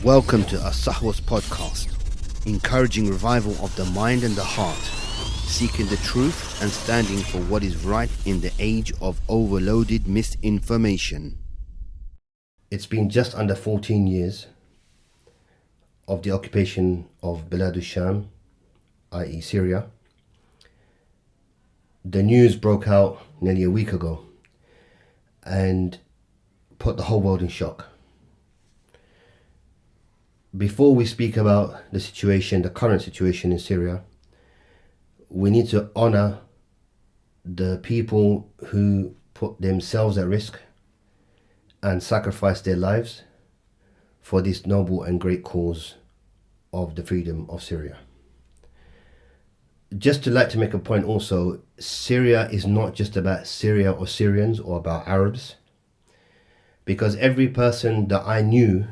Welcome to As-Sahwa's podcast, encouraging revival of the mind and the heart, seeking the truth and standing for what is right in the age of overloaded misinformation. It's been just under 14 years of the occupation of Bilad al-Sham, i.e. Syria. The news broke out nearly a week ago and put the whole world in shock. Before we speak about the situation, the current situation in Syria, we need to honor the people who put themselves at risk and sacrificed their lives for this noble and great cause of the freedom of Syria. Just to like to make a point also, Syria is not just about Syria or Syrians or about Arabs, because every person that I knew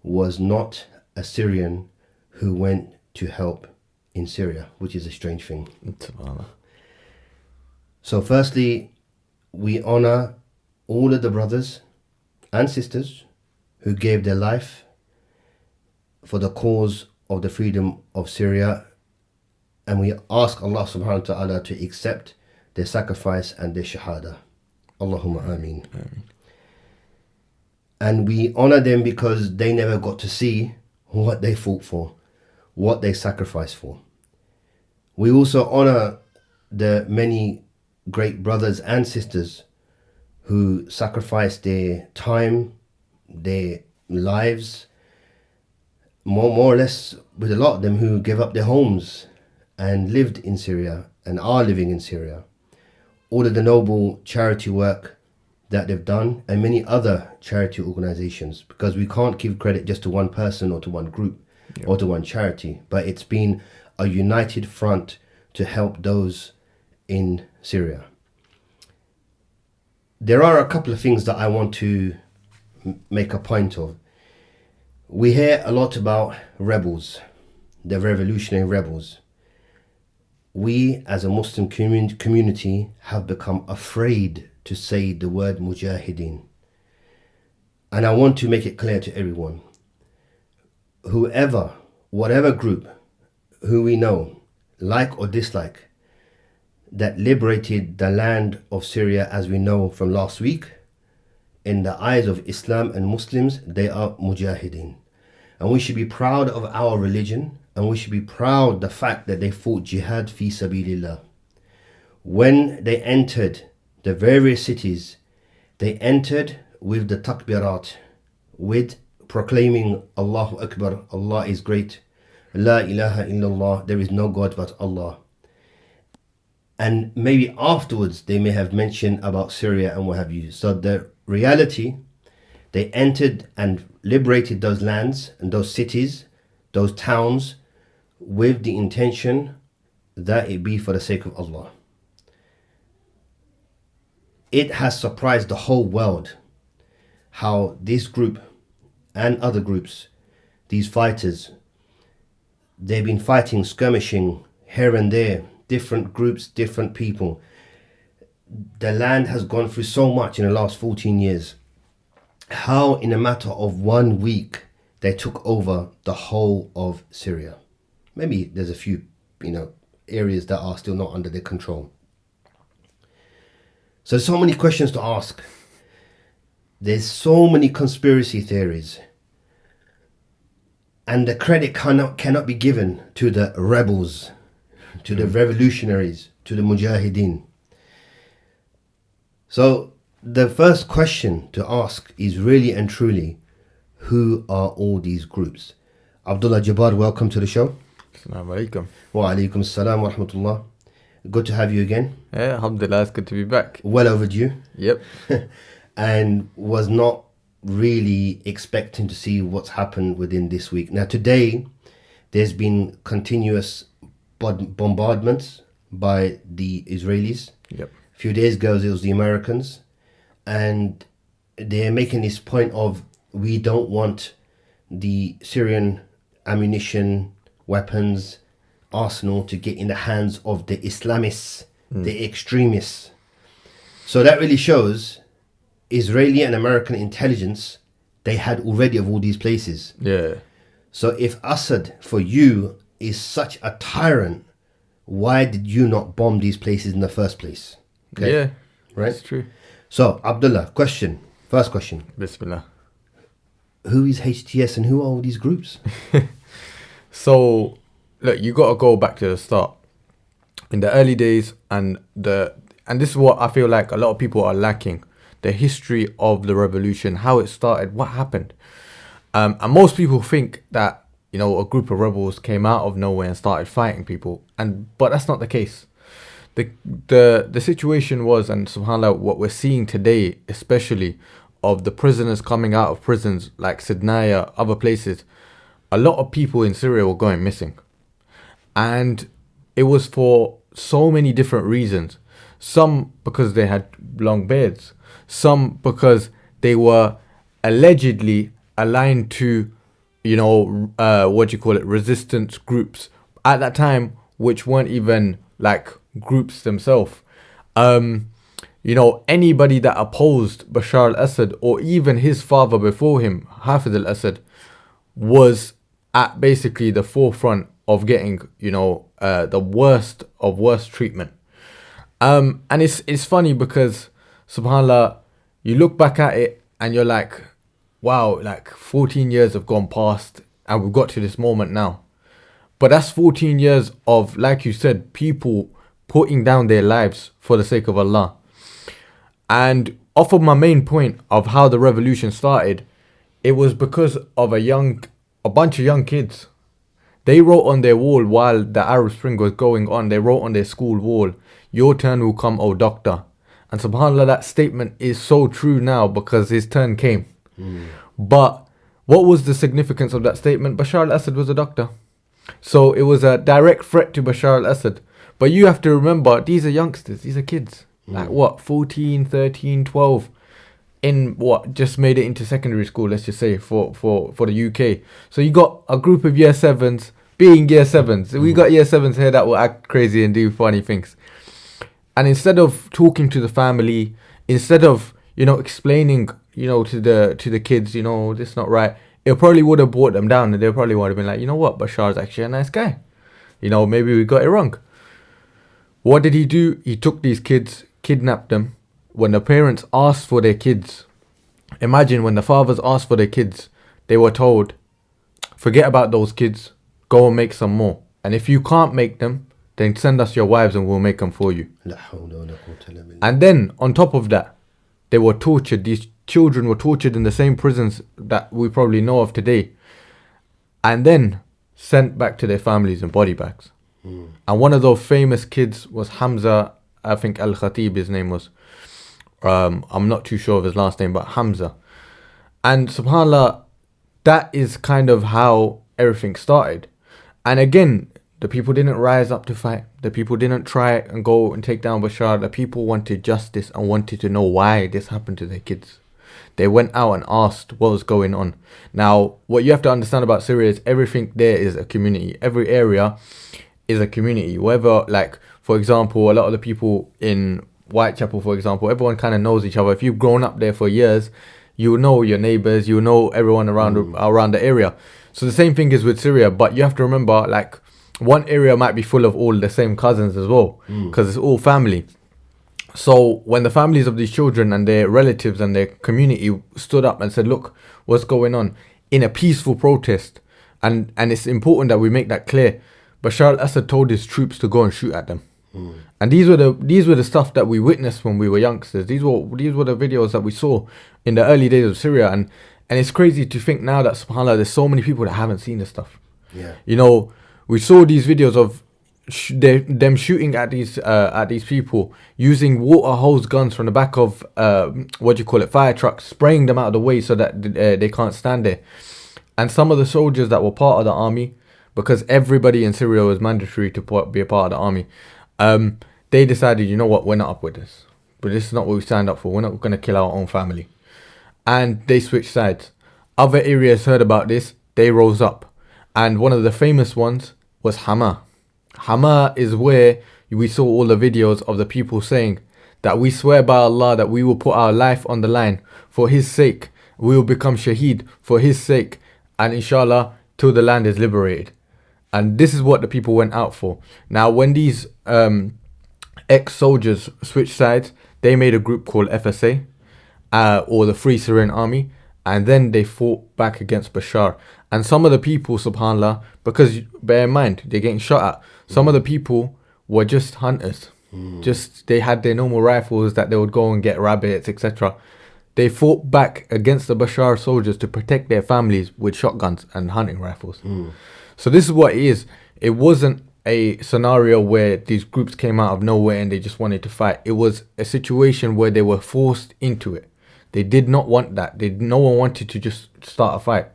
was not a Syrian who went to help in Syria, which is a strange thing. So firstly, we honor all of the brothers and sisters who gave their life for the cause of the freedom of Syria, and we ask Allah subhanahu wa ta'ala to accept their sacrifice and their shahada. Allahumma ameen. And we honor them because they never got to see what they fought for, what they sacrificed for. We also honor the many great brothers and sisters who sacrificed their time, their lives, more or less with a lot of them who gave up their homes and lived in Syria and are living in Syria. All of the noble charity work that they've done, and many other charity organizations, because we can't give credit just to one person or to one group or to one charity, but it's been a united front to help those in Syria. There are a couple of things that I want to make a point of. We hear a lot about rebels, the revolutionary rebels. We as a Muslim community have become afraid to say the word mujahideen. And I want to make it clear to everyone, whoever, whatever group, who we know, like or dislike, that liberated the land of Syria as we know from last week, in the eyes of Islam and Muslims, they are mujahideen. And we should be proud of our religion, and we should be proud the fact that they fought jihad fi sabilillah. When they entered the various cities, they entered with the takbirat, with proclaiming Allahu Akbar, Allah is great, La ilaha illallah, there is no God but Allah. And maybe afterwards they may have mentioned about Syria and what have you. So the reality, they entered and liberated those lands and those cities, those towns, with the intention that it be for the sake of Allah. It has surprised the whole world how this group and other groups, these fighters, they've been fighting, skirmishing here and there, different groups, different people. The land has gone through so much in the last 14 years. How in a matter of 1 week they took over the whole of Syria. Maybe there's a few, areas that are still not under their control. So there's so many questions to ask. There's so many conspiracy theories. And the credit cannot be given to the rebels, to the revolutionaries, to the mujahideen. So the first question to ask is really and truly, who are all these groups? Abdullah Jabbar, welcome to the show. Assalamu alaikum. Wa alaikum assalam wa rahmatullah. Good to have you again. Yeah, alhamdulillah, it's good to be back. Well overdue. Yep. And was not really expecting to see what's happened within this week. Now today, there's been continuous bombardments by the Israelis. Yep. A few days ago, it was the Americans. And they're making this point of, we don't want the Syrian ammunition, weapons, arsenal to get in the hands of the Islamists, the extremists. So that really shows Israeli and American intelligence they had already of all these places. Yeah. So if Assad, for you, is such a tyrant, why did you not bomb these places in the first place? Yeah. Right? That's true. So, Abdullah, first question. Bismillah. Who is HTS and who are all these groups? So, look, you got to go back to the start. In the early days, and this is what I feel like a lot of people are lacking: the history of the revolution, how it started, what happened. And most people think that, you know, a group of rebels came out of nowhere and started fighting people, but that's not the case. The situation was, and subhanAllah, what we're seeing today, especially of the prisoners coming out of prisons like Sidnaya, other places, a lot of people in Syria were going missing. And it was for so many different reasons. Some because they had long beards. Some because they were allegedly aligned to, you know, resistance groups at that time, which weren't even like groups themselves. You know, anybody that opposed Bashar al-Assad, or even his father before him, Hafiz al-Assad, was at basically the forefront of getting, you know, the worst of worst treatment. And it's funny because, subhanAllah, you look back at it and you're like, wow, like 14 years have gone past and we've got to this moment now. But that's 14 years of, like you said, people putting down their lives for the sake of Allah. And off of my main point of how the revolution started, it was because of a bunch of young kids. They wrote on their wall while the Arab Spring was going on, they wrote on their school wall, "Your turn will come, O doctor." And subhanAllah, that statement is so true now because his turn came. But what was the significance of that statement? Bashar al-Assad was a doctor. So it was a direct threat to Bashar al-Assad. But you have to remember, these are youngsters, these are kids. Like what, 14, 13, 12, in what, just made it into secondary school, let's just say, for the UK. So you got a group of year 7s being year 7s. We got year 7s here that will act crazy and do funny things. And instead of talking to the family, instead of, you know, explaining, you know, to the kids, you know, this is not right, it probably would have brought them down, and they probably would have been like, you know what, Bashar's actually a nice guy. You know, maybe we got it wrong. What did he do? He took these kids, kidnapped them. When the parents asked for their kids, imagine when the fathers asked for their kids, they were told, forget about those kids, go and make some more. And if you can't make them, then send us your wives and we'll make them for you. And then on top of that, they were tortured. These children were tortured in the same prisons that we probably know of today. And then sent back to their families in body bags. And one of those famous kids was Hamza, I think Al-Khatib his name was. I'm not too sure of his last name, but Hamza. And subhanAllah, that is kind of how everything started. And again, the people didn't rise up to fight. The people didn't try and go and take down Bashar. The people wanted justice and wanted to know why this happened to their kids. They went out and asked what was going on. Now, what you have to understand about Syria is everything there is a community. Every area is a community. Whether, like, for example, a lot of the people in Whitechapel, for example, everyone kind of knows each other. If you've grown up there for years, you know your neighbors, you know everyone around the area. So the same thing is with Syria, but you have to remember, like, one area might be full of all the same cousins as well, because it's all family. So when the families of these children and their relatives and their community stood up and said, look, what's going on, in a peaceful protest, and it's important that we make that clear, Bashar al-Assad told his troops to go and shoot at them. And these were the stuff that we witnessed when we were youngsters. These were the videos that we saw in the early days of Syria, and it's crazy to think now that subhanAllah, there's so many people that haven't seen this stuff. Yeah. You know, we saw these videos of them shooting at these people using water hose guns from the back of fire trucks, spraying them out of the way so that they can't stand there. And some of the soldiers that were part of the army, because everybody in Syria was mandatory to be a part of the army, they decided, you know what, we're not up with this. But this is not what we signed up for. We're not going to kill our own family. And they switched sides. Other areas heard about this. They rose up. And one of the famous ones was Hama. Hama is where we saw all the videos of the people saying that we swear by Allah that we will put our life on the line for his sake. we will become shaheed for his sake, and inshallah till the land is liberated. And this is what the people went out for. Now, when these ex-soldiers switched sides, they made a group called FSA, or the Free Syrian Army, and then they fought back against Bashar. And some of the people, subhanAllah, because bear in mind, they're getting shot at, some of the people were just hunters. Just, they had their normal rifles that they would go and get rabbits, etc. They fought back against the Bashar soldiers to protect their families with shotguns and hunting rifles. So this is what it is. It wasn't a scenario where these groups came out of nowhere and they just wanted to fight. It was a situation where they were forced into it. They did not want that. No one wanted to just start a fight.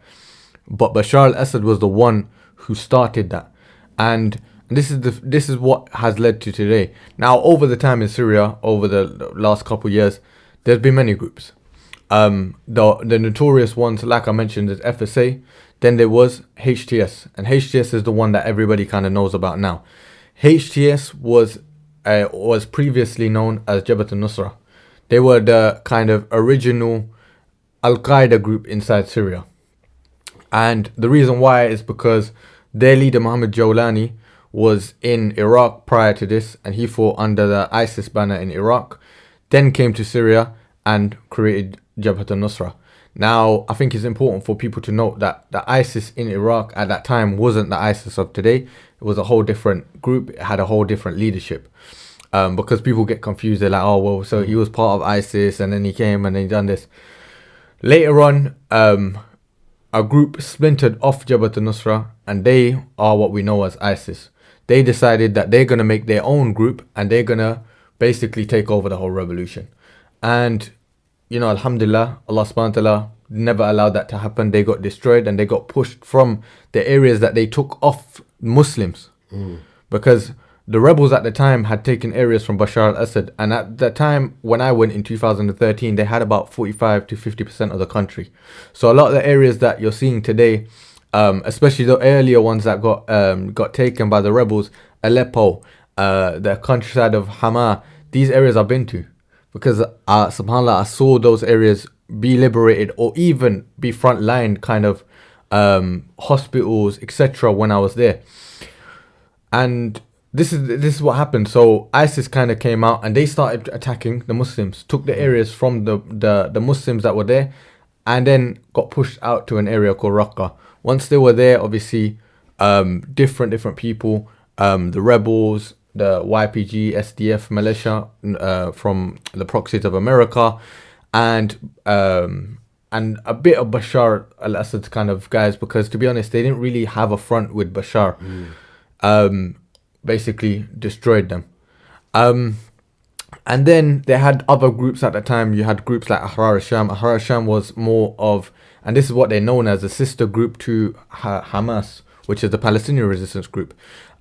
But Bashar al-Assad was the one who started that. And this is what has led to today. Now, over the time in Syria, over the last couple of years, there's been many groups. The notorious ones, like I mentioned, is FSA. Then there was HTS, and HTS is the one that everybody kind of knows about now. HTS was previously known as Jabhat al-Nusra. They were the kind of original Al-Qaeda group inside Syria. And the reason why is because their leader, Mohammed Jawlani, was in Iraq prior to this, and he fought under the ISIS banner in Iraq, then came to Syria and created Jabhat al-Nusra. Now, I think it's important for people to note that the ISIS in Iraq at that time wasn't the ISIS of today. It was a whole different group. It had a whole different leadership. Because people get confused. They're like, oh, well, so he was part of ISIS and then he came and he done this. Later on, a group splintered off Jabhat al-Nusra, and they are what we know as ISIS. They decided that they're going to make their own group and they're going to basically take over the whole revolution. And you know, alhamdulillah, Allah subhanahu wa ta'ala never allowed that to happen. They got destroyed and they got pushed from the areas that they took off Muslims. Because the rebels at the time had taken areas from Bashar al-Assad. And at the time when I went in 2013, they had about 45 to 50% of the country. So a lot of the areas that you're seeing today, especially the earlier ones that got taken by the rebels, Aleppo, the countryside of Hama, these areas I've been to. Because subhanAllah, I saw those areas be liberated or even be frontline kind of hospitals, etc. when I was there. And this is what happened. So ISIS kind of came out and they started attacking the Muslims, took the areas from the Muslims that were there, and then got pushed out to an area called Raqqa. Once they were there, obviously, different people, the rebels, the YPG, SDF militia from the proxies of America, and a bit of Bashar al-Assad's kind of guys, because to be honest, they didn't really have a front with Bashar. Basically destroyed them. And then they had other groups at the time. You had groups like Ahrar al-Sham. Ahrar al-Sham was more of, and this is what they're known as, a sister group to Hamas, which is the Palestinian resistance group.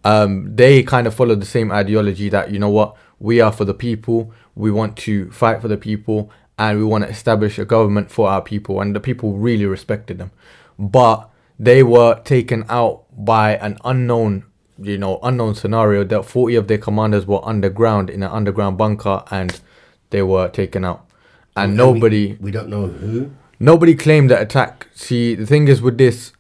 They kind of followed the same ideology that, you know what, we are for the people, we want to fight for the people, and we want to establish a government for our people, and the people really respected them. But they were taken out by an unknown scenario that 40 of their commanders were underground in an underground bunker, and they were taken out. And we don't know who. Nobody claimed the attack. See, the thing is with this,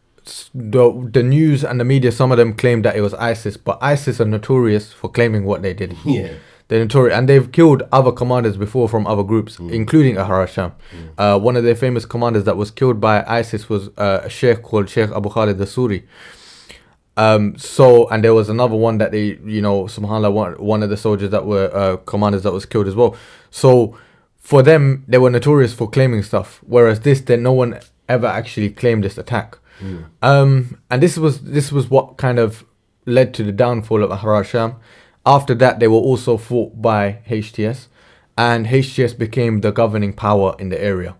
the news and the media, some of them claimed that it was ISIS, but ISIS are notorious for claiming what they did. Yeah. They're notorious, and they've killed other commanders before from other groups, including Ahrar al-Sham. One of their famous commanders that was killed by ISIS was a sheikh called Sheikh Abu Khalid al-Suri. And there was another one that they, subhanAllah, one of the soldiers that were commanders that was killed as well. So for them, they were notorious for claiming stuff, whereas then no one ever actually claimed this attack. And this was what kind of led to the downfall of Ahrar al-Sham. After that, they were also fought by HTS, and HTS became the governing power in the area.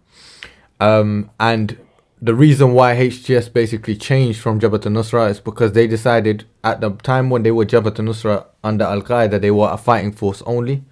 And the reason why HTS basically changed from Jabhat al-Nusra is because they decided at the time when they were Jabhat al-Nusra under Al-Qaeda, they were a fighting force only.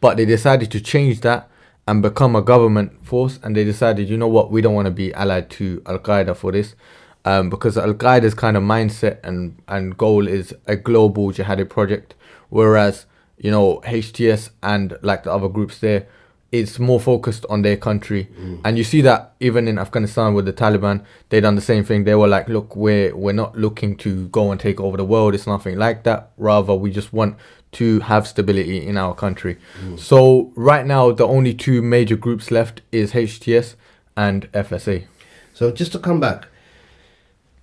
But they decided to change that and become a government force. And they decided, you know what, we don't want to be allied to Al-Qaeda for this. Because Al-Qaeda's kind of mindset and goal is a global jihadi project. Whereas, HTS and like the other groups there, it's more focused on their country. And you see that even in Afghanistan with the Taliban, they done the same thing. They were like, look, we're not looking to go and take over the world. It's nothing like that. Rather, we just want to have stability in our country. So right now, the only two major groups left is HTS and FSA. So just to come back,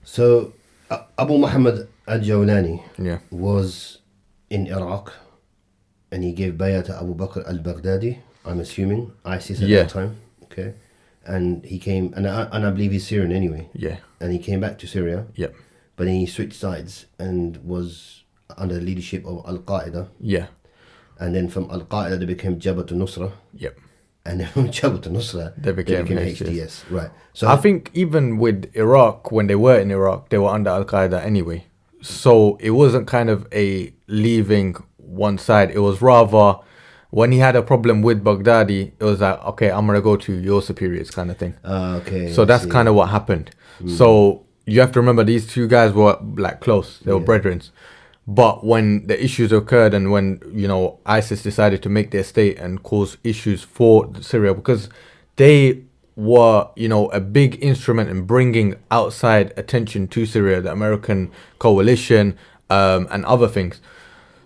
so Abu Muhammad al-Jawlani Yeah. was in Iraq, and he gave bay'ah to Abu Bakr al-Baghdadi, I'm assuming, ISIS at that time. Okay. And he came, and I believe he's Syrian anyway. Yeah. And he came back to Syria. Yep. But then he switched sides and was under the leadership of Al-Qaeda. Yeah. And then from Al-Qaeda they became Jabhat al-Nusra. Yep. And then from Jabhat al-Nusra They became HTS. Right. So I think even with Iraq, when they were in Iraq, they were under Al-Qaeda anyway. So it wasn't kind of a leaving one side. It was rather, when he had a problem with Baghdadi, it was like, okay, I'm going to go to your superiors kind of thing. okay. So that's kind of what happened. So you have to remember these two guys were like close. They were brethren. But when the issues occurred and when, you know, ISIS decided to make their state and cause issues for Syria, because they were, you know, a big instrument in bringing outside attention to Syria, the American coalition, and other things.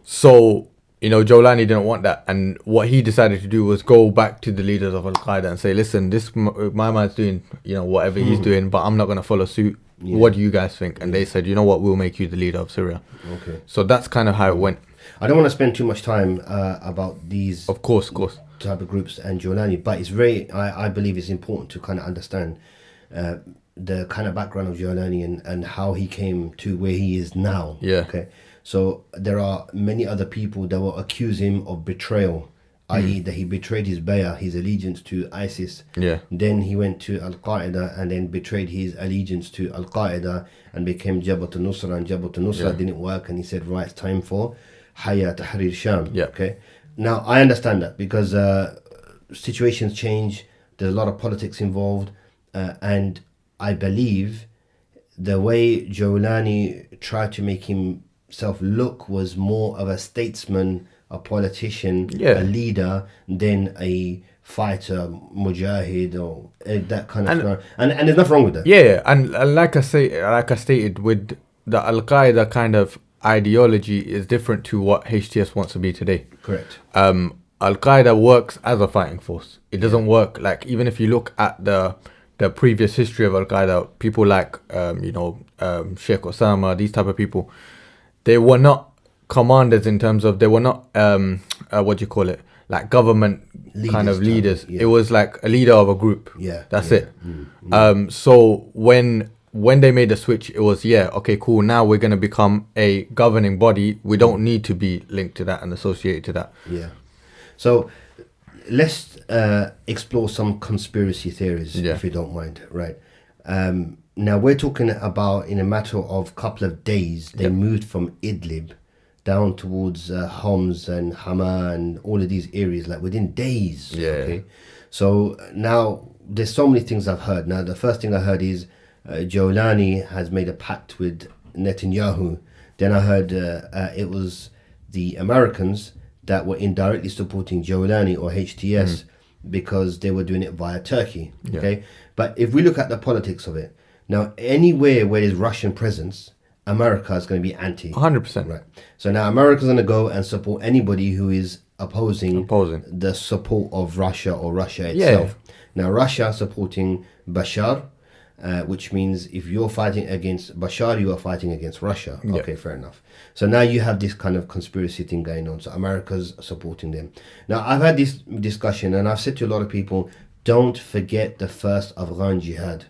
So, you know, Jawlani didn't want that. And what he decided to do was go back to the leaders of Al-Qaeda and say, listen, this my man's doing, you know, whatever he's doing, but I'm not going to follow suit. Yeah. What do you guys think? And they said, you know what, we'll make you the leader of Syria. Okay. So that's kind of how it went. I don't want to spend too much time about these Of course. type of groups and Jawlani, but it's very, I believe it's important to kind of understand the kind of background of Jawlani and how he came to where he is now. Yeah. Okay. So there are many other people that will accuse him of betrayal, i.e. that he betrayed his bay'ah, his allegiance to ISIS. Yeah. Then he went to Al-Qaeda and then betrayed his allegiance to Al-Qaeda and became Jabhat al-Nusra, and Jabhat al-Nusra didn't work, and he said, right, it's time for Hayya Tahrir Sham. Yeah. Okay. Now, I understand that because situations change, there's a lot of politics involved, and I believe the way Jawlani tried to make himself look was more of a statesman, a politician, a leader, than a fighter, mujahid, or that kind of stuff. And there's nothing wrong with that. Yeah, and like I stated, with the Al-Qaeda kind of ideology is different to what HTS wants to be today. Correct. Al-Qaeda works as a fighting force. It doesn't work like, even if you look at the previous history of Al-Qaeda, people like Sheikh Osama, these type of people, they were not commanders in terms of, they were not like government leaders, kind of leaders. It was like a leader of a group. That's it. So when they made the switch, it was okay, cool, now we're going to become a governing body. We don't need to be linked to that and associated to that. So let's explore some conspiracy theories, if you don't mind. Right. Now we're talking about, in a matter of couple of days, they moved from Idlib down towards Homs and Hama and all of these areas, like within days. Okay. So now there's so many things I've heard. Now the first thing I heard is Jawlani has made a pact with Netanyahu. Then I heard it was the Americans that were indirectly supporting Jawlani or HTS because they were doing it via Turkey. Okay. But if we look at the politics of it, now anywhere where there's Russian presence, America is going to be anti. 100%. Right. So now America's going to go and support anybody who is opposing the support of Russia or Russia itself. Now Russia supporting Bashar, which means if you're fighting against Bashar, you are fighting against Russia. Okay, fair enough. So now you have this kind of conspiracy thing going on. So America's supporting them. Now I've had this discussion and I've said to a lot of people, don't forget the first Afghan jihad.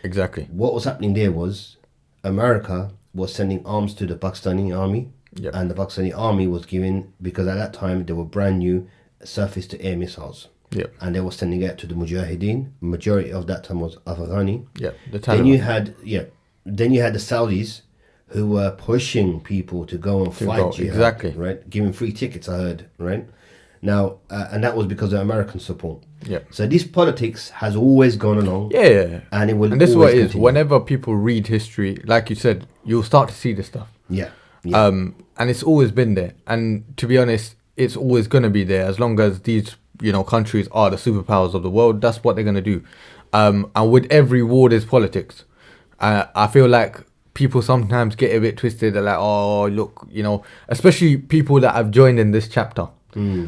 Exactly. What was happening there was America was sending arms to the Pakistani army, and the Pakistani army was giving, because at that time there were brand new surface-to-air missiles, and they were sending it to the Mujahideen. Majority of that time was Afghani. The Taliban. Then you had the Saudis who were pushing people to go and fight jihad, right? Giving free tickets, I heard, right? Now, and that was because of American support. So this politics has always gone along. And it will. And this is what it is. Continue. Whenever people read history, like you said, you'll start to see this stuff. And it's always been there. And to be honest, it's always going to be there as long as these countries are the superpowers of the world. That's what they're gonna do. And with every war, there's politics. I feel like people sometimes get a bit twisted. They're like, oh, look, especially people that have joined in this chapter,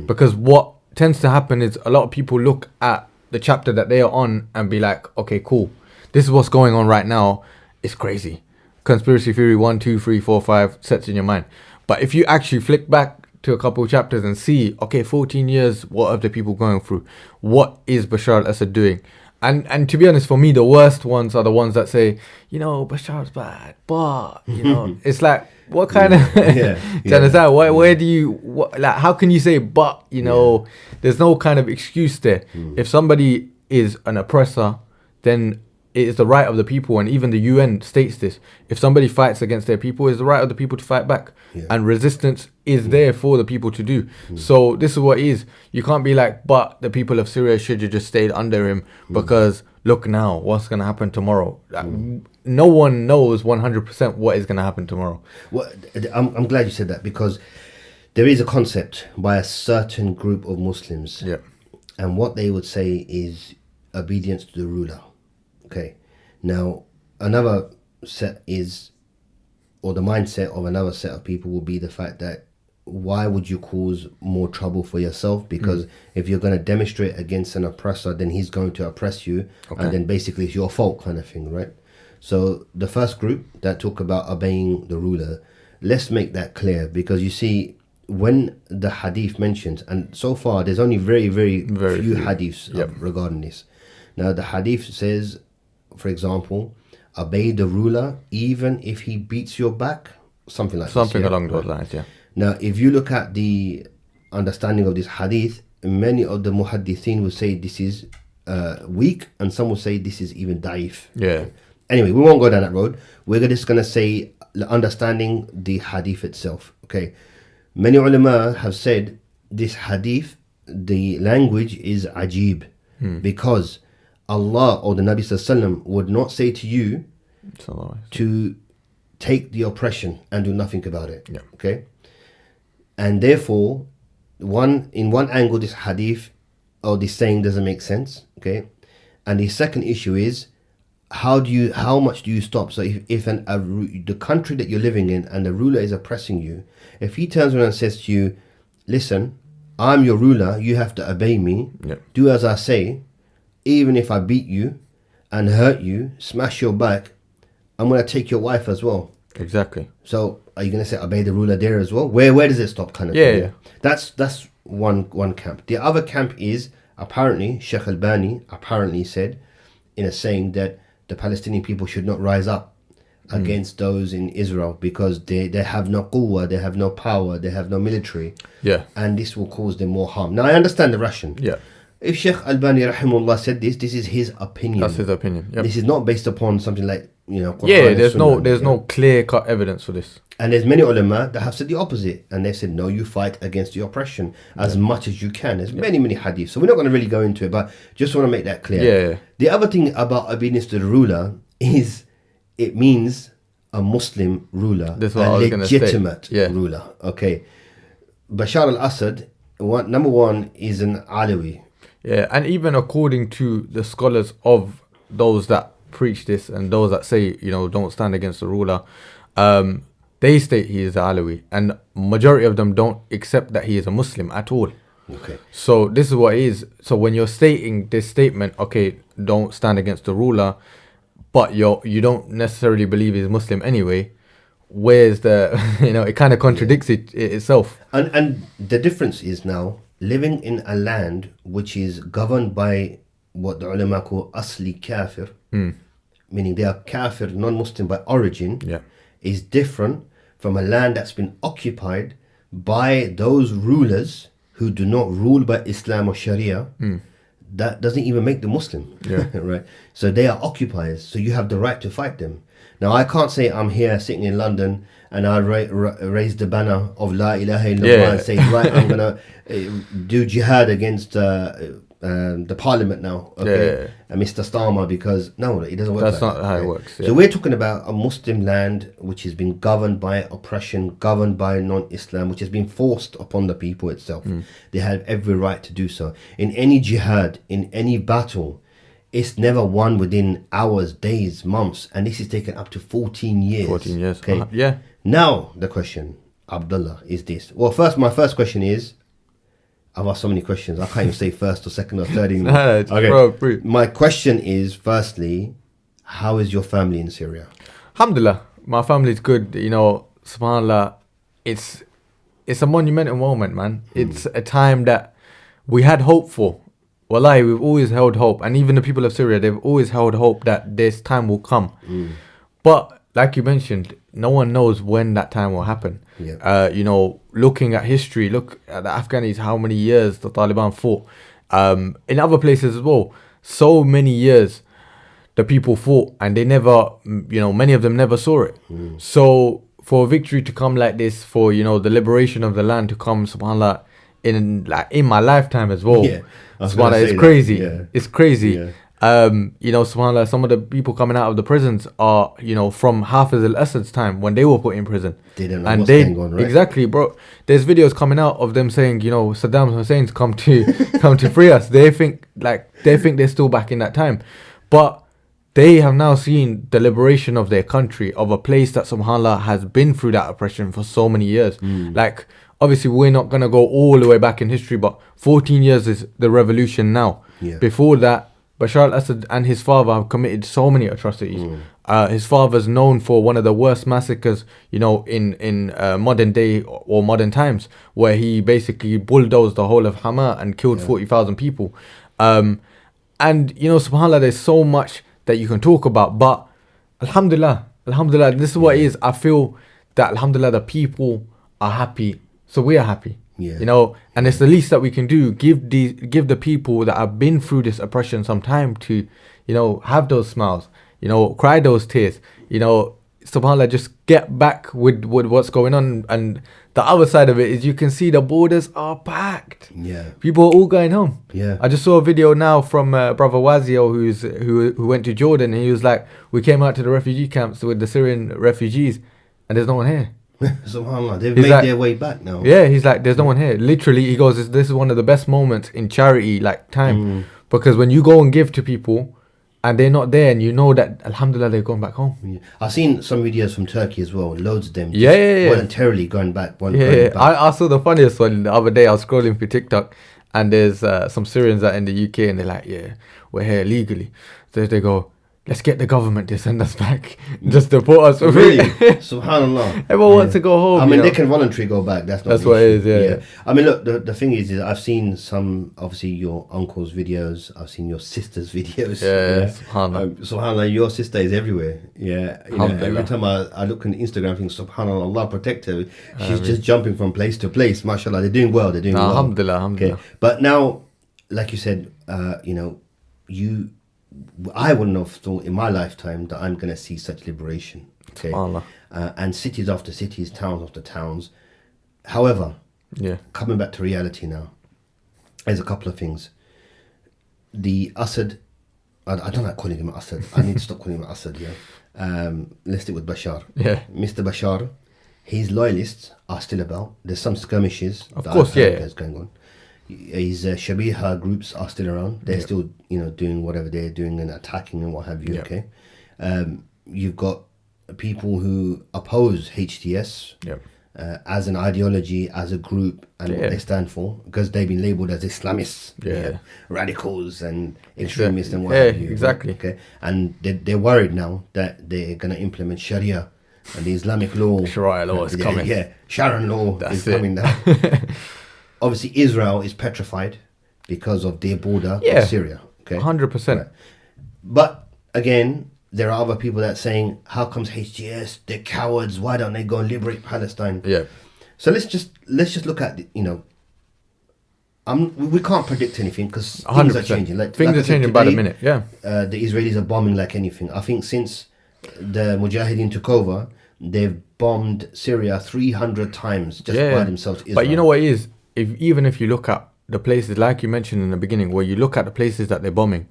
because what tends to happen is a lot of people look at the chapter that they are on and be like, okay, cool, this is what's going on right now. It's crazy. Conspiracy theory 1, 2, 3, 4, 5 sets in your mind. But if you actually flick back to a couple of chapters and see, okay, 14 years, what are the people going through? What is Bashar al-Assad doing? And to be honest, for me, the worst ones are the ones that say, Bashar's bad, but, it's like, what kind of, do you understand? Where do you, how can you say, but, there's no kind of excuse there. If somebody is an oppressor, then it is the right of the people, and even the UN states this. If somebody fights against their people, it's the right of the people to fight back. And resistance is there for the people to do. So this is what it is. You can't be like, but the people of Syria should have just stayed under him because look now, what's going to happen tomorrow? No one knows 100% what is going to happen tomorrow. Well, I'm glad you said that, because there is a concept by a certain group of Muslims. And what they would say is obedience to the ruler. Okay, now another set is, or the mindset of another set of people will be the fact that why would you cause more trouble for yourself? Because if you're going to demonstrate against an oppressor, then he's going to oppress you, and then basically it's your fault kind of thing, right? So the first group that talk about obeying the ruler, let's make that clear, because you see, when the hadith mentions, and so far there's only very, very few hadiths regarding this. Now the hadith says, for example, obey the ruler even if he beats your back, something like something along those lines. Now if you look at the understanding of this hadith, many of the muhaddithin will say this is weak, and some will say this is even da'if. Anyway, we won't go down that road. We're just going to say understanding the hadith itself. Okay, many ulama have said this hadith, the language is ajib, because Allah or the Nabi Sallallahu Alaihi Wasallam would not say to you to take the oppression and do nothing about it. Okay, and therefore, in one angle, this hadith or this saying doesn't make sense. Okay, and the second issue is how much do you stop? So if the country that you're living in and the ruler is oppressing you, if he turns around and says to you, "Listen, I'm your ruler. You have to obey me. Do as I say. Even if I beat you and hurt you, smash your back, I'm going to take your wife as well." Exactly. So are you going to say obey the ruler there as well? Where does it stop kind of thing? That's one camp. The other camp is, apparently, Sheikh Albani apparently said in a saying that the Palestinian people should not rise up against those in Israel because they have no quwwah, they have no power, they have no military. And this will cause them more harm. Now I understand the ration. If Sheikh Albani rahimullah said this is his opinion. That's his opinion. This is not based upon something like, Quran there's no clear cut evidence for this. And there's many ulama that have said the opposite, and they said no, you fight against the oppression as much as you can. There's many hadiths, so we're not going to really go into it, but just want to make that clear. The other thing about obedience to the ruler is it means a Muslim ruler, a legitimate ruler. Okay, Bashar al-Assad, number one, is an Alawi. And even according to the scholars of those that preach this and those that say, don't stand against the ruler, they state he is Alawi, and majority of them don't accept that he is a Muslim at all. Okay. So this is what it is. So when you're stating this statement, okay, don't stand against the ruler, but you don't necessarily believe he's Muslim anyway, where's the, it kind of contradicts itself. And the difference is now, living in a land which is governed by what the ulama call asli kafir, meaning they are kafir, non-Muslim by origin, is different from a land that's been occupied by those rulers who do not rule by Islam or Sharia. That doesn't even make them Muslim, right? So they are occupiers, so you have the right to fight them. Now I can't say I'm here sitting in London and I raise the banner of La ilaha illallah and say, right, I'm gonna do jihad against the parliament now, okay, and Mr. Starmer, because no, it doesn't work. That's like not that, how okay? it works. Yeah. So we're talking about a Muslim land which has been governed by oppression, governed by non-Islam, which has been forced upon the people itself. They have every right to do so. In any jihad, in any battle, it's never won within hours, days, months, and this is taken up to 14 years. 14 years. Okay. Yeah. Now the question, Abdullah, is this. Well, first, my first question is, I've asked so many questions. I can't even say first or second or third anymore. Okay. My question is, firstly, how is your family in Syria? Alhamdulillah, my family's good. You know, subhanAllah, it's a monumental moment, man. It's a time that we had hope for. Wallahi, we've always held hope. And even the people of Syria, they've always held hope that this time will come. But like you mentioned, no one knows when that time will happen. Yeah. You know, looking at history, look at the Afghanis, how many years the Taliban fought. In other places as well, so many years the people fought and they never, you know, many of them never saw it. So for a victory to come like this, for, you know, the liberation of the land to come, subhanAllah, in my lifetime as well. Yeah. Subhanallah, it's crazy. Yeah. It's crazy. Yeah. You know, subhanAllah, some of the people coming out of the prisons are, you know, from Hafiz al-Assad's time when they were put in prison. They didn't know what's going on, right? Exactly, bro. There's videos coming out of them saying, you know, Saddam Hussein's come to free us. They think they're still back in that time. But they have now seen the liberation of their country, of a place that subhanAllah has been through that oppression for so many years. Like, obviously, we're not going to go all the way back in history, but 14 years is the revolution now. Yeah. Before that, Bashar al-Assad and his father have committed so many atrocities. His father's known for one of the worst massacres, you know, in modern day or modern times, where he basically bulldozed the whole of Hama and killed 40,000 people. And, you know, subhanAllah, there's so much that you can talk about, but alhamdulillah, this is what it is. I feel that alhamdulillah, the people are happy, so we are happy. Yeah. You know, and it's the least that we can do. Give the people that have been through this oppression some time to, you know, have those smiles, you know, cry those tears, you know, subhanAllah, just get back with what's going on. And the other side of it is you can see the borders are packed. Yeah. People are all going home. Yeah. I just saw a video now from brother Wazio who went to Jordan, and he was like, we came out to the refugee camps with the Syrian refugees and there's no one here. SubhanAllah, they've He's made like, their way back now. Yeah, he's like, there's no one here. Literally, he goes, this is one of the best moments in charity, like time. Because when you go and give to people and they're not there, and you know that, alhamdulillah, they're going back home. Yeah. I've seen some videos from Turkey as well, loads of them. Yeah. Voluntarily going back. Yeah. I saw the funniest one the other day. I was scrolling through TikTok, and there's some Syrians that are in the UK, and they're like, yeah, we're here legally. So they go, let's get the government to send us back, just deport us. Really? SubhanAllah. Everyone wants to go home. I mean, you know? they can voluntarily go back. That's what it is, yeah. I mean, look, the thing is I've seen some, obviously, your uncle's videos. I've seen your sister's videos. Yeah. SubhanAllah. SubhanAllah, your sister is everywhere. Yeah. You know, every Alhamdulillah. time I look on Instagram, I think, SubhanAllah, Allah protect her. She's just jumping from place to place. MashaAllah, they're doing well. Well. Alhamdulillah. Okay. But now, like you said, you know, I wouldn't have thought in my lifetime that I'm going to see such liberation. Okay. And cities after cities, towns after towns. However, coming back to reality now, there's a couple of things. The Assad, I don't like calling him Assad. I need to stop calling him Assad, let's stick with Bashar. Yeah. Mr. Bashar, his loyalists are still about. There's some skirmishes. Of course, that's going on. His Shabiha groups are still around. They're still, you know, doing whatever they're doing and attacking and what have you. Okay, you've got people who oppose HTS as an ideology, as a group, and what they stand for, because they've been labelled as Islamists, radicals and extremists and what have you. Exactly. Okay, and they're worried now that they're going to implement Sharia and the Islamic law. Sharia law is coming. Yeah, Sharon law is coming now. Obviously, Israel is petrified because of their border with Syria. Okay, 100%. Right. But again, there are other people that are saying, "How comes HTS? They're cowards. Why don't they go and liberate Palestine?" Yeah. So let's just look at we can't predict anything because things are changing. Things are changing by the minute. Yeah. The Israelis are bombing like anything. I think since the Mujahideen took over, they've bombed Syria 300 times just by themselves. Israel. But you know what it is? Even if you look at the places, like you mentioned in the beginning, where you look at the places that they're bombing,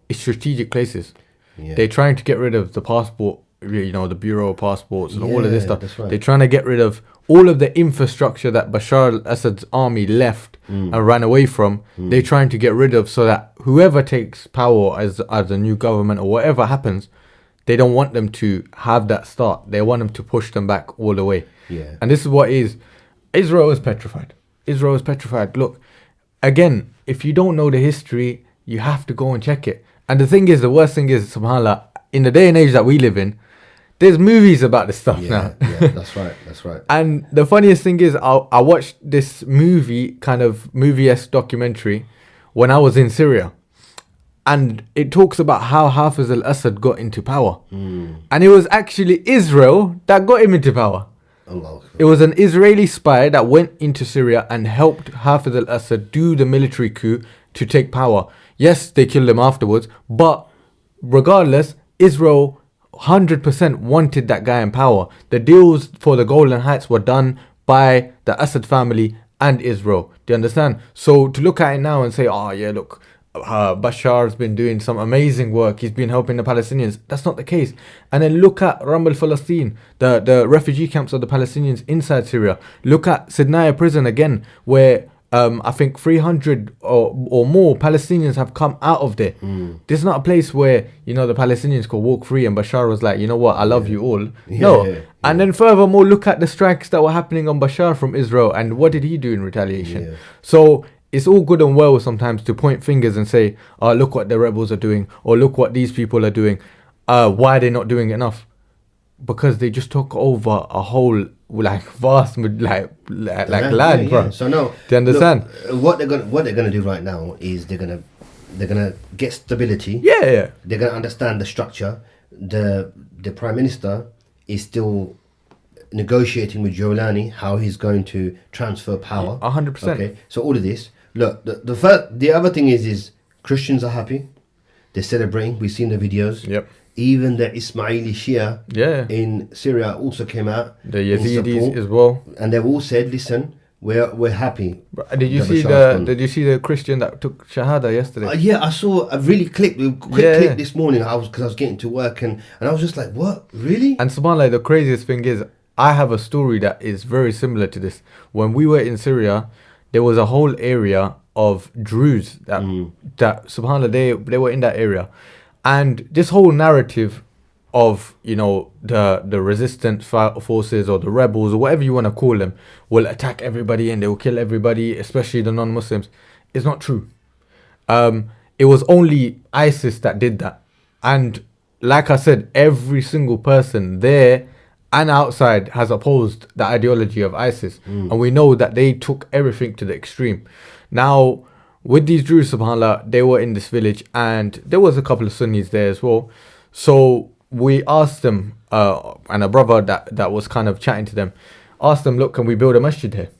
it's strategic places. Yeah. They're trying to get rid of the passport, the Bureau of Passports and all of this stuff. That's right. They're trying to get rid of all of the infrastructure that Bashar al-Assad's army left and ran away from. They're trying to get rid of, so that whoever takes power as a new government or whatever happens, they don't want them to have that start. They want them to push them back all the way. Yeah. And this is what is. Israel is petrified. Israel is petrified. Look, again, if you don't know the history, you have to go and check it. And the thing is, the worst thing is, subhanAllah, in the day and age that we live in, there's movies about this stuff now. Yeah, that's right. And the funniest thing is, I watched this movie-esque documentary when I was in Syria. And it talks about how Hafiz al-Assad got into power. And it was actually Israel that got him into power. Allah. It was an Israeli spy that went into Syria and helped Hafiz al-Assad do the military coup to take power. Yes, they killed him afterwards, but regardless, Israel 100% wanted that guy in power. The deals for the Golan Heights were done by the Assad family and Israel. Do you understand? So to look at it now and say, oh yeah, look, Bashar's been doing some amazing work. He's been helping the Palestinians. That's not the case. And then look at Ramal Palestine, the refugee camps of the Palestinians inside Syria. Look at Sidnaya prison again, where I think 300 or more Palestinians have come out of there. This is not a place where, the Palestinians could walk free and Bashar was like, you know what, I love you all. No. And then furthermore, look at the strikes that were happening on Bashar from Israel. And what did he do in retaliation? So it's all good and well sometimes to point fingers and say, oh, look what the rebels are doing, or look what these people are doing. Why are they not doing enough? Because they just took over a whole vast land, bro. So no, do you understand? Look, what they're gonna do right now is they're gonna get stability. Yeah. They're gonna understand the structure. The Prime Minister is still negotiating with Jolani how he's going to transfer power. 100%. Okay, so all of this. Look, the other thing is Christians are happy. They're celebrating. We've seen the videos. Yep. Even the Ismaili Shia in Syria also came out. The Yazidis as well. And they've all said, listen, we're happy. Did you see the Christian that took Shahada yesterday? Yeah, I saw a really quick clip this morning. Because I was getting to work and I was just like, what? Really? And subhanAllah, the craziest thing is, I have a story that is very similar to this. When we were in Syria, there was a whole area of Druze that subhanAllah, they were in that area. And this whole narrative of, the resistance forces or the rebels or whatever you want to call them will attack everybody and they will kill everybody, especially the non-Muslims, is not true. It was only ISIS that did that. And like I said, every single person there and outside has opposed the ideology of ISIS. And we know that they took everything to the extreme. Now, with these Druze, subhanAllah, they were in this village and there was a couple of Sunnis there as well. So we asked them, and a brother that was kind of chatting to them, asked them, look, can we build a masjid here?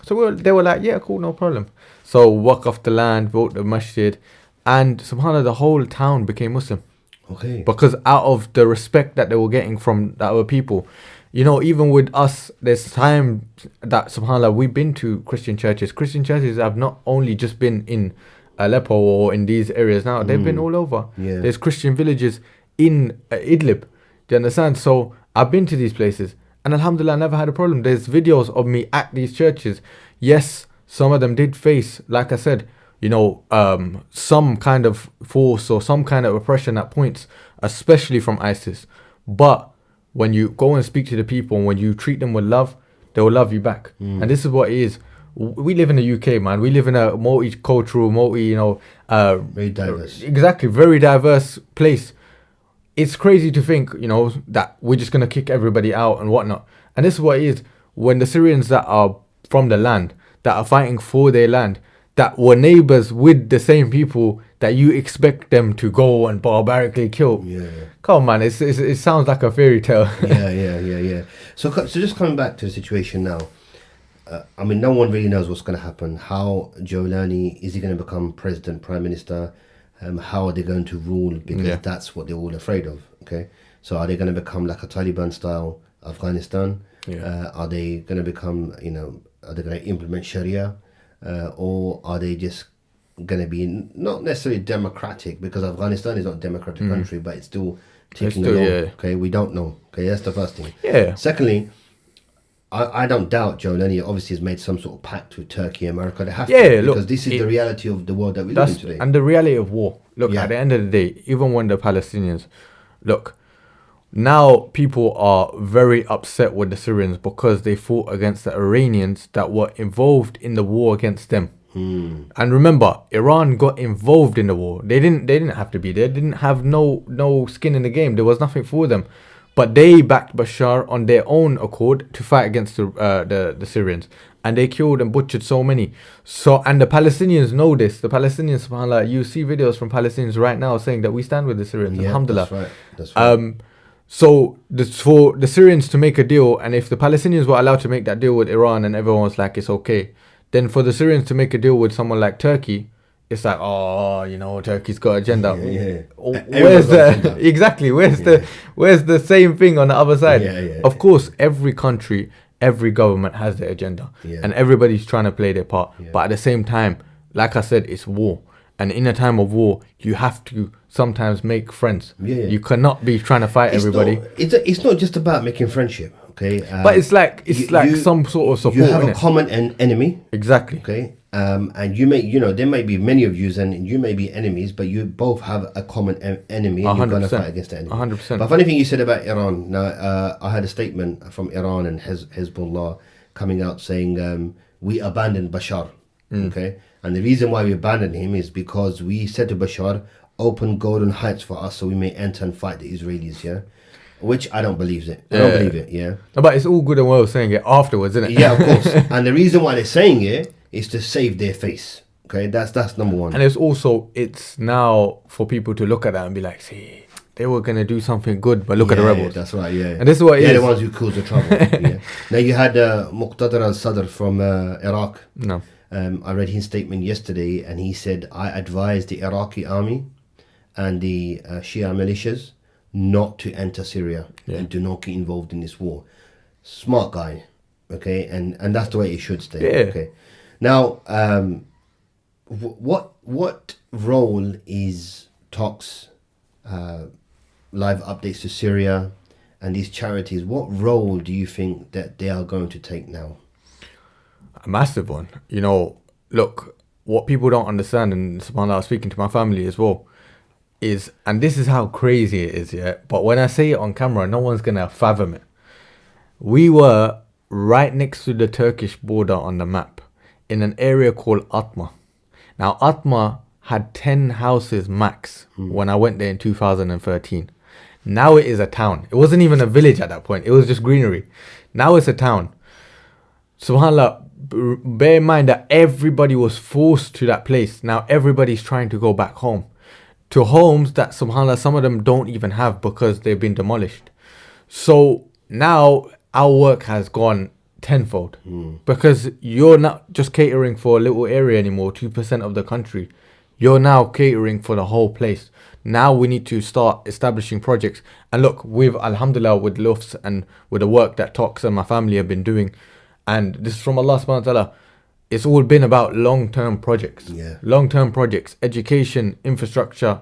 So they were like, yeah, cool, no problem. So walk off the land, built the masjid, and subhanAllah, the whole town became Muslim. Okay. Because out of the respect that they were getting from the other people. Even with us, there's time that, subhanAllah, we've been to Christian churches. Christian churches have not only just been in Aleppo or in these areas now, they've been all over. Yeah. There's Christian villages in Idlib. Do you understand? So I've been to these places and alhamdulillah, I never had a problem. There's videos of me at these churches. Yes, some of them did face, like I said, some kind of force or some kind of oppression at points, especially from ISIS. But when you go and speak to the people and when you treat them with love, they will love you back. And this is what it is. We live in the UK, man. We live in a multicultural, very diverse. Exactly, very diverse place. It's crazy to think, that we're just going to kick everybody out and whatnot. And this is what it is. When the Syrians that are from the land, that are fighting for their land, that were neighbors with the same people that you expect them to go and barbarically kill. Yeah. Come on, man, it sounds like a fairy tale. Yeah. So just coming back to the situation now. No one really knows what's going to happen. How Jolani, is he going to become president, prime minister? How are they going to rule? Because that's what they're all afraid of. Okay, so are they going to become like a Taliban style Afghanistan? Are they going to become, are they going to implement Sharia? or are they just going to be not necessarily democratic, because Afghanistan is not a democratic country, but it's still ticking along. Okay, we don't know. Okay, that's the first thing. Yeah. Secondly, I don't doubt Joe Lenny obviously has made some sort of pact with Turkey, America. They have to, because this is the reality of the world that we live in today. And the reality of war. Look, at the end of the day, even when the Palestinians, look, now people are very upset with the Syrians because they fought against the Iranians that were involved in the war against them. And remember, Iran got involved in the war. They didn't have to be there. They didn't have no skin in the game. There was nothing for them. But they backed Bashar on their own accord to fight against the Syrians. And they killed and butchered so many. And the Palestinians know this. The Palestinians, subhanAllah, you see videos from Palestinians right now saying that we stand with the Syrians. Yeah, Alhamdulillah. That's right. So for the Syrians to make a deal, and if the Palestinians were allowed to make that deal with Iran and everyone was like, it's okay, then for the Syrians to make a deal with someone like Turkey, it's like, Turkey's got agenda. Where's the exactly? Where's the same thing on the other side? Of course, every country, every government has their agenda, and everybody's trying to play their part. But at the same time, like I said, it's war, and in a time of war, you have to sometimes make friends. You cannot be trying to fight everybody. It's not just about making friendship. Okay, but it's like some sort of support. You have a common enemy. Exactly. Okay. And you may, there may be many of you and you may be enemies, but you both have a common enemy, and you're going to fight against the enemy. 100%. But funny thing you said about Iran. Now, I had a statement from Iran and Hezbollah coming out saying, we abandoned Bashar. Okay. And the reason why we abandoned him is because we said to Bashar, open Golden Heights for us so we may enter and fight the Israelis. Yeah. Which I don't believe it. I don't believe it. Yeah. But it's all good and well saying it afterwards, isn't it? Yeah, of course. And the reason why they're saying it is to save their face. Okay, that's number one. And it's now for people to look at that and be like, see, they were gonna do something good, but look at the rebels. Yeah, that's right. Yeah, and this is what the ones who caused the trouble. Now you had Muqtada al-Sadr from Iraq. No, I read his statement yesterday, and he said, I advise the Iraqi army and the Shia militias not to enter Syria and to not get involved in this war. Smart guy. Okay, and that's the way it should stay. Yeah. Okay. Now, what role is Talks, live updates to Syria, and these charities? What role do you think that they are going to take now? A massive one. Look, what people don't understand, and subhanAllah, I was speaking to my family as well, is, and this is how crazy it is, but when I say it on camera, no one's gonna fathom it. We were right next to the Turkish border on the map, in an area called Atma. Now, Atma had 10 houses max when I went there in 2013. Now it is a town. It wasn't even a village at that point. It was just greenery. Now it's a town. SubhanAllah, bear in mind that everybody was forced to that place. Now everybody's trying to go back home. To homes that, SubhanAllah, some of them don't even have because they've been demolished. So now our work has gone tenfold, because you're not just catering for a little area anymore, 2% of the country. You're now catering for the whole place. Now we need to start establishing projects. And look, with alhamdulillah, with Lufs and with the work that Talks and my family have been doing, and this is from Allah subhanahu wa ta'ala, it's all been about long-term projects. Long-term projects, education, infrastructure,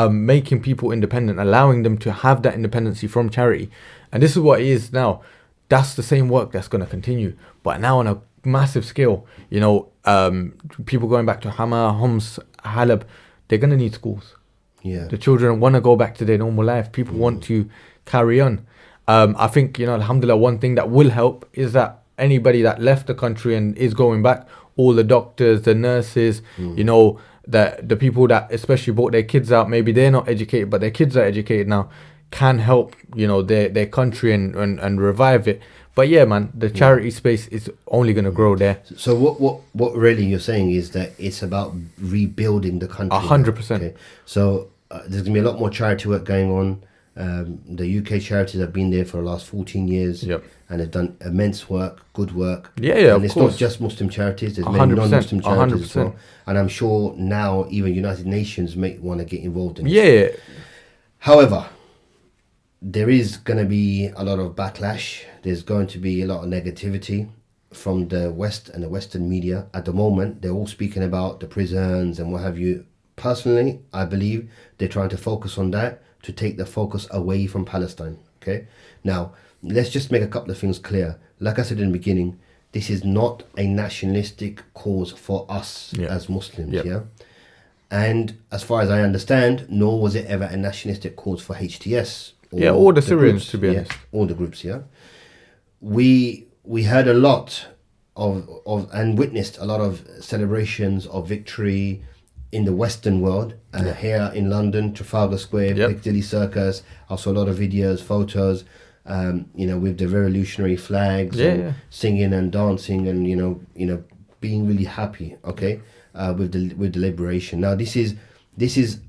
making people independent, allowing them to have that independency from charity. And this is what it is now. That's the same work that's going to continue, but now on a massive scale. People going back to Hama, Homs, Halab, they're going to need schools. The children want to go back to their normal life. People want to carry on. I think, alhamdulillah, one thing that will help is that anybody that left the country and is going back, all the doctors, the nurses, the people that especially brought their kids out, maybe they're not educated, but their kids are educated now, can help, their country and revive it. But yeah, man, the charity space is only going to grow there. So what really you're saying is that it's about rebuilding the country. 100%. Okay. So there's going to be a lot more charity work going on. The UK charities have been there for the last 14 years. And have done immense work, good work. And it's not just Muslim charities, there's many non-Muslim charities as well. And I'm sure now even United Nations may want to get involved in this. However, there is going to be a lot of backlash. There's going to be a lot of negativity. from the West and the Western media at the moment, they're all speaking about the prisons and what have you. Personally, I believe they're trying to focus on that to take the focus away from Palestine. Okay, now let's just make a couple of things clear. Like I said in the beginning, this is not a nationalistic cause for us as Muslims. Yeah. And as far as I understand, nor was it ever a nationalistic cause for HTS. Or the Syrians, to be honest. All the groups, We heard a lot of and witnessed a lot of celebrations of victory in the Western world. Here in London, Trafalgar Square, Piccadilly Circus. I saw a lot of videos, photos, with the revolutionary flags, and singing and dancing, and being really happy. Okay. With the liberation. Now this is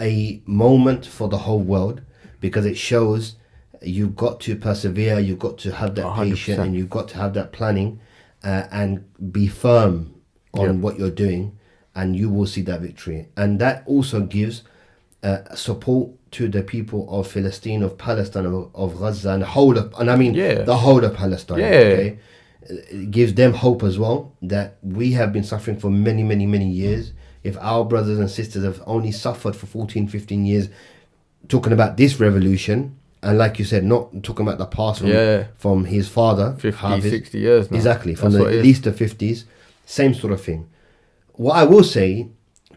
a moment for the whole world, because it shows you've got to persevere, you've got to have that 100%. Patience, and you've got to have that planning, and be firm on what you're doing, and you will see that victory. And that also gives support to the people of Palestine, of Palestine, of Gaza, and the whole of Palestine. Okay? It gives them hope as well, that we have been suffering for many, many, many years. If our brothers and sisters have only suffered for 14, 15 years talking about this revolution, and like you said, not talking about the past from his father, 50, 60 years now. Exactly, from at least the 50s, same sort of thing. What I will say,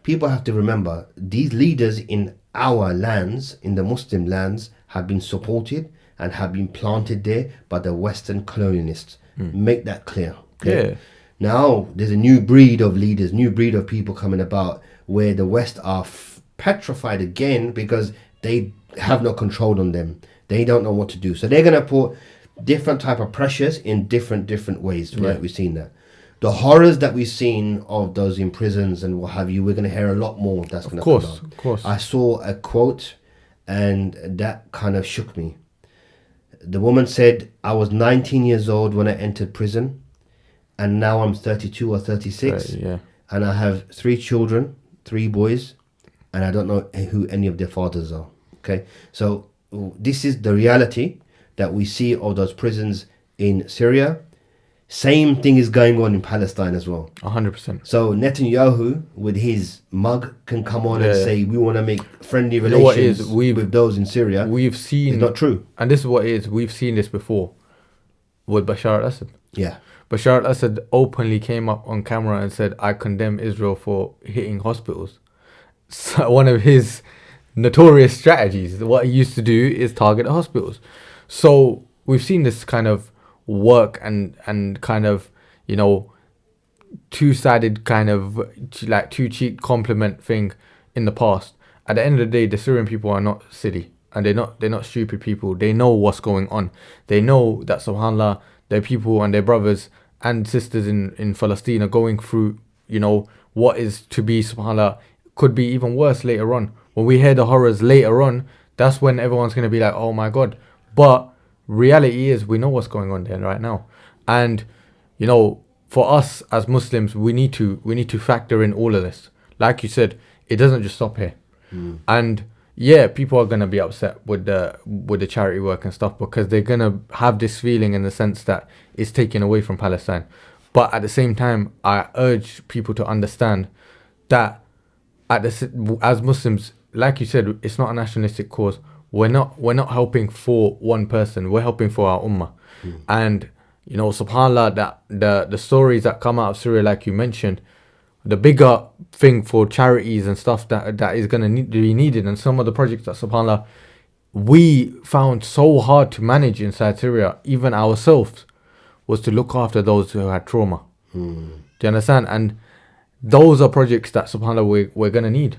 people have to remember, these leaders in our lands, in the Muslim lands, have been supported and have been planted there by the Western colonialists. Make that clear. Okay? Yeah. Now there's a new breed of leaders, new breed of people coming about, where the West are petrified again because they have no control on them. They don't know what to do, so they're gonna put different type of pressures in different ways. Right, we've seen that. The horrors that we've seen of those in prisons and what have you, we're gonna hear a lot more. That's gonna come out. Of course. I saw a quote, and that kind of shook me. The woman said, I was 19 years old when I entered prison, and now I'm 32 or 36, and I have 3 children, 3 boys, and I don't know who any of their fathers are. Okay, so this is the reality that we see of those prisons in Syria. Same thing is going on in Palestine as well. 100%. So Netanyahu, with his mug, can come on and say, we want to make friendly relations with those in Syria. We've seen... It's not true. And this is what it is. We've seen this before with Bashar al-Assad. Yeah. Bashar al-Assad openly came up on camera and said, I condemn Israel for hitting hospitals. So one of his notorious strategies, what he used to do is target the hospitals. So we've seen this kind of work and kind of, two-sided kind of like two-cheek compliment thing in the past. At the end of the day, the Syrian people are not silly, and they're not stupid people. They know what's going on. They know that, subhanAllah, their people and their brothers and sisters in Palestine are going through, what is to be, subhanAllah, could be even worse later on. When we hear the horrors later on, that's when everyone's going to be like, oh my God. But reality is, we know what's going on there right now. And, for us as Muslims, we need to factor in all of this. Like you said, it doesn't just stop here. And people are going to be upset with the charity work and stuff, because they're going to have this feeling in the sense that it's taken away from Palestine. But at the same time, I urge people to understand that as Muslims, like you said, it's not a nationalistic cause. We're not helping for one person. We're helping for our ummah. And subhanAllah, that the stories that come out of Syria, like you mentioned, the bigger thing for charities and stuff that is going to be needed, and some of the projects that, subhanAllah, we found so hard to manage inside Syria, even ourselves, was to look after those who had trauma. Do you understand? And those are projects that, subhanAllah, we're going to need.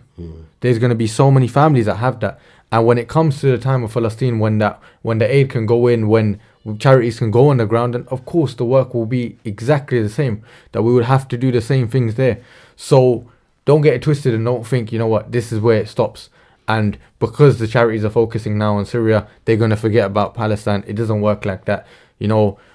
There's going to be so many families that have that. And when it comes to the time of Palestine, when the aid can go in, when charities can go on the ground, and of course the work will be exactly the same, that we would have to do the same things there. So don't get it twisted and don't think, this is where it stops. And because the charities are focusing now on Syria, they're going to forget about Palestine. It doesn't work like that.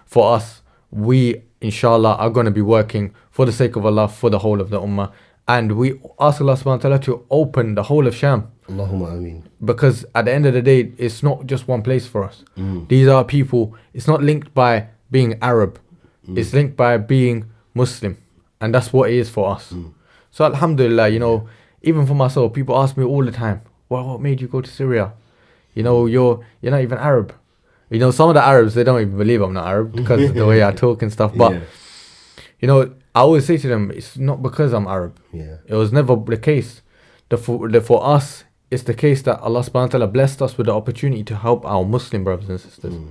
For us, we, inshallah, are going to be working for the sake of Allah, for the whole of the ummah. And we ask Allah subhanahu wa ta'ala to open the whole of Sham. Allahumma ameen. Because at the end of the day, it's not just one place for us. These are people, it's not linked by being Arab. It's linked by being Muslim, and that's what it is for us. So alhamdulillah, even for myself, people ask me all the time, well, what made you go to Syria? You're not even Arab. Some of the Arabs, they don't even believe I'm not Arab because of the way I talk and stuff. But, I always say to them, it's not because I'm Arab. Yeah. It was never the case. For us, it's the case that Allah subhanahu wa ta'ala blessed us with the opportunity to help our Muslim brothers and sisters. Do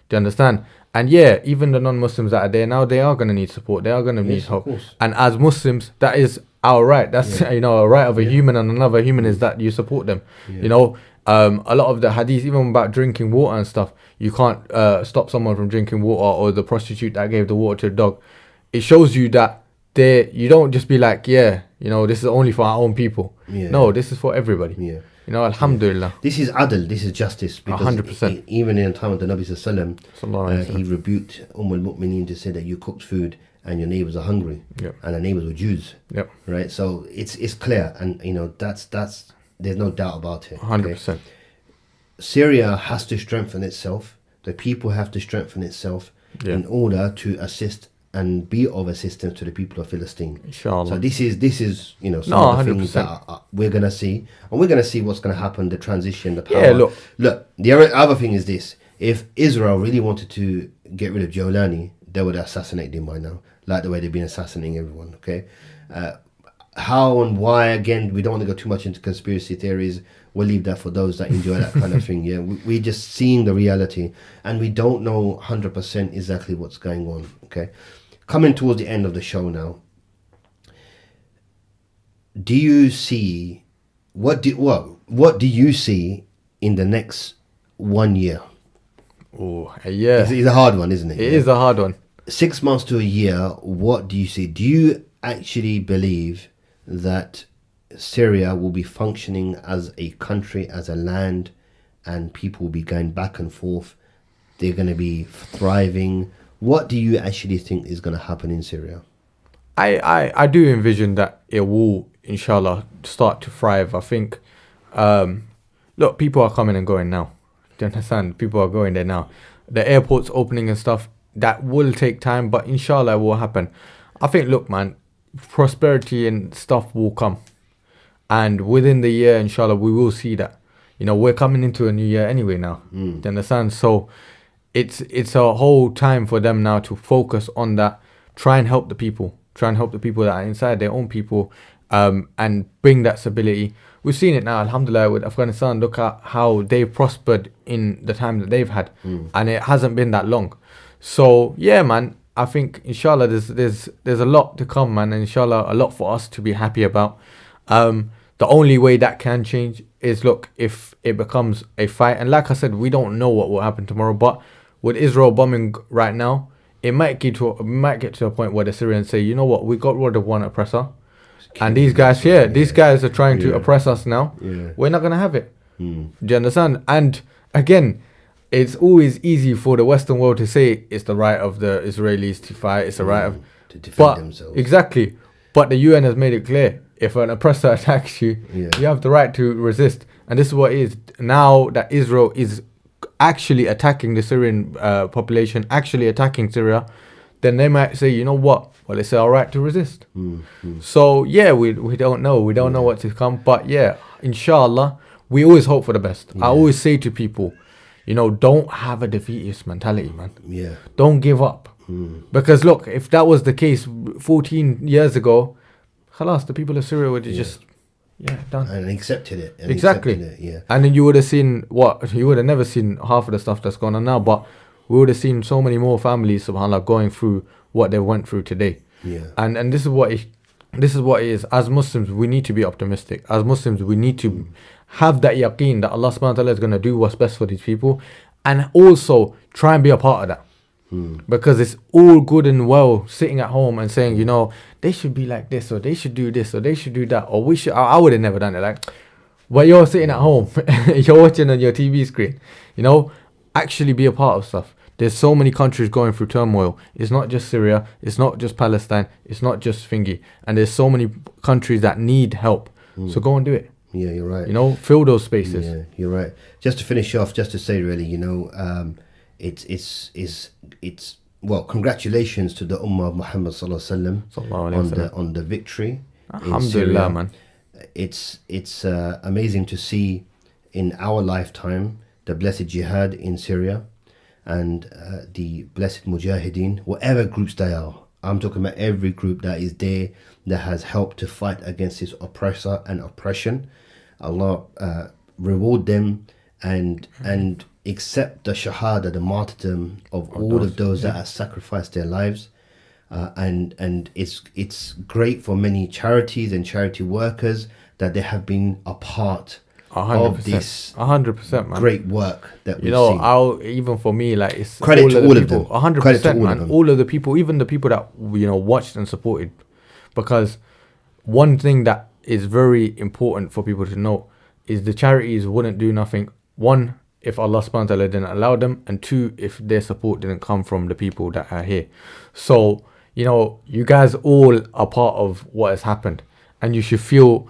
you understand? And even the non-Muslims that are there now, they are going to need support. They are going to need help. And as Muslims, that is our right. That's, a right of a human and another human is that you support them. Yeah. A lot of the hadith, even about drinking water and stuff, you can't stop someone from drinking water, or the prostitute that gave the water to the dog. It shows you that you don't just be like, this is only for our own people. Yeah. No, this is for everybody. Yeah. Alhamdulillah. This is adl, this is justice. Because 100%. Even in the time of the Nabi Sallallahu he rebuked al-Mu'mineen to say that you cooked food and your neighbors are hungry. Yep. And the neighbors were Jews. Yep. Right? So it's clear, and that's there's no doubt about it. 100%. Okay? Syria has to strengthen itself. The people have to strengthen itself in order to assist and be of assistance to the people of Philistine. Inshallah. So this is some of the things that we're going to see, and we're going to see what's going to happen, the transition, the power. Yeah, look, the other thing is this: if Israel really wanted to get rid of Jolani, they would assassinate him by now, like the way they've been assassinating everyone. Okay, how and why, again, we don't want to go too much into conspiracy theories. We'll leave that for those that enjoy that kind of thing. Yeah, we're just seeing the reality, and we don't know 100% exactly what's going on. Okay, coming towards the end of the show now. Do you see what do you see in the next 1 year? Oh, yeah, it's a hard one, isn't it? It is a hard one. 6 months to a year. What do you see? Do you actually believe that Syria will be functioning as a country, as a land, and people will be going back and forth? They're going to be thriving. What do you actually think is going to happen in Syria? I do envision that it will, inshallah, start to thrive. I think, look, people are coming and going now. Do you understand? People are going there now. The airport's opening and stuff, that will take time, but inshallah it will happen. I think, look, man, prosperity and stuff will come. And within the year, inshallah, we will see that. We're coming into a new year anyway now. Do you understand? So it's a whole time for them now to focus on that. Try and help the people. Try and help the people that are inside, their own people, and bring that stability. We've seen it now, alhamdulillah, with Afghanistan. Look at how they've prospered in the time that they've had. And it hasn't been that long. So, yeah, man, I think, inshallah, there's a lot to come, man. And inshallah, a lot for us to be happy about. The only way that can change is, look, if it becomes a fight. And like I said, we don't know what will happen tomorrow. But with Israel bombing right now, it might get to a point where the Syrians say, you know what, we got rid of one oppressor. And these guys these guys are trying to oppress us now. Yeah. We're not going to have it. Do you understand? And again, it's always easy for the Western world to say it's the right of the Israelis to fight. It's the right of... to defend themselves. Exactly. But the UN has made it clear. If an oppressor attacks you, you have the right to resist. And this is what it is. Now that Israel is actually attacking the Syrian population, actually attacking Syria, then they might say, you know what? Well, it's our right to resist. So, yeah, we don't know. We don't know what to come. But, yeah, inshallah, we always hope for the best. I always say to people, don't have a defeatist mentality, man. Yeah. Don't give up. Because, look, if that was the case 14 years ago, khalas, the people of Syria would have just, done. And accepted it. Exactly. And then you would have seen you would have never seen half of the stuff that's going on now, but we would have seen so many more families, subhanAllah, going through what they went through today. Yeah. And this is what it is. As Muslims, we need to be optimistic. As Muslims, we need to have that yaqeen that Allah subhanahu wa ta'ala is going to do what's best for these people, and also try and be a part of that. Because it's all good and well sitting at home and saying, they should be like this, or they should do this, or they should do that, or I would have never done it. Like, but you're sitting at home, you're watching on your TV screen, actually be a part of stuff. There's so many countries going through turmoil. It's not just Syria, it's not just Palestine, it's not just Thingy. And there's so many countries that need help. So go and do it. Yeah, you're right. Fill those spaces. Yeah, you're right. Just to finish off, just to say really, it's well, congratulations to the Ummah of Muhammad sallallahu alaihi wasallam on the victory in Syria. Alhamdulillah, man. It's amazing to see in our lifetime the blessed jihad in Syria and the blessed mujahideen, whatever groups they are. I'm talking about every group that is there that has helped to fight against this oppressor and oppression. Allah reward them and accept the shahada, the martyrdom of all of those that have sacrificed their lives. And it's great for many charities and charity workers that they have been a part 100%, of this 100%, man. great work that we've You know, seen. even for me, like, it's Credit to all of people, them. 100%, Credit to all of man. them. All of the people, even the people that, you know, watched and supported. Because one thing that is very important for people to know is the charities wouldn't do nothing. One, if Allah subhanahu wa ta'ala didn't allow them, and two, if their support didn't come from the people that are here. So, you know, you guys all are part of what has happened, and you should feel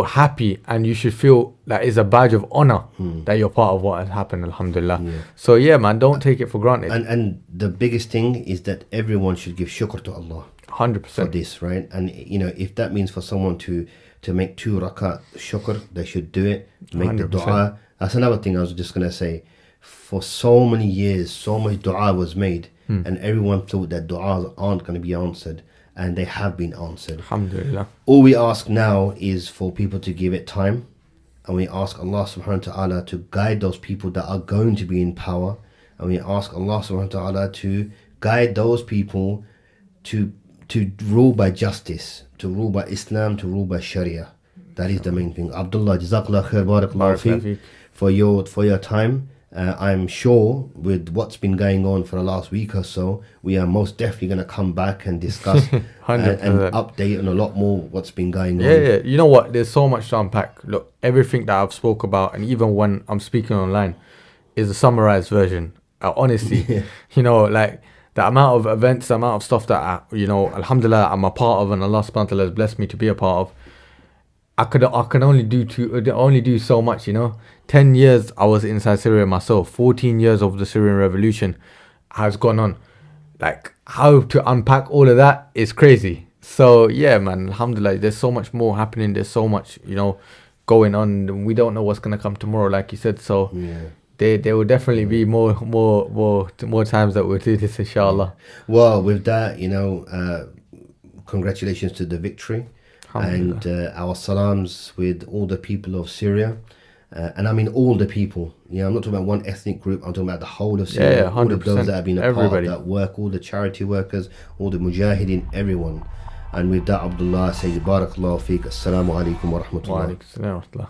happy, and you should feel that it's a badge of honor that you're part of what has happened, alhamdulillah. So yeah, man, don't take it for granted. And the biggest thing is that everyone should give shukr to Allah 100%. for this, right? And you know, if that means for someone to make 2 rakat shukr, they should do it. Make 100%. the dua. That's another thing I was just gonna say. For so many years, so much dua was made, and everyone thought that du'as aren't going to be answered, and they have been answered. Alhamdulillah. All we ask now is for people to give it time, and we ask Allah subhanahu wa ta'ala to guide those people that are going to be in power, and we ask Allah subhanahu wa ta'ala to guide those people to rule by justice, to rule by Islam, to rule by Sharia. That is the main thing. Abdullah, jazakallah khair, barakallahu feek for your time. I'm sure with what's been going on for the last week or so, we are most definitely going to come back and discuss and update on a lot more what's been going on. Yeah. You know what? There's so much to unpack. Look, everything that I've spoke about, and even when I'm speaking online, is a summarized version. Honestly, you know, like the amount of events, the amount of stuff that you know, alhamdulillah, I'm a part of, and Allah subhanahu wa ta'ala has blessed me to be a part of. I can only do so much, you know. 10 years I was inside Syria myself. 14 years of the Syrian revolution has gone on. Like, how to unpack all of that is crazy. So yeah, man, alhamdulillah, there's so much more happening. There's so much, you know, going on. We don't know what's gonna come tomorrow, like you said. So there will definitely be more times that we'll do this, inshallah. Well, with that, you know, congratulations to the victory. And our salams with all the people of Syria. And I mean all the people. Yeah, I'm not talking about one ethnic group. I'm talking about the whole of Syria. Yeah, 100%. All of those that have been a part of Everybody. that work, all the charity workers, all the mujahideen, everyone. And with that, Abdullah, say barakallahu feek. Assalamu alaikum wa rahmatullah. Wa alaikum assalam wa rahmatullah.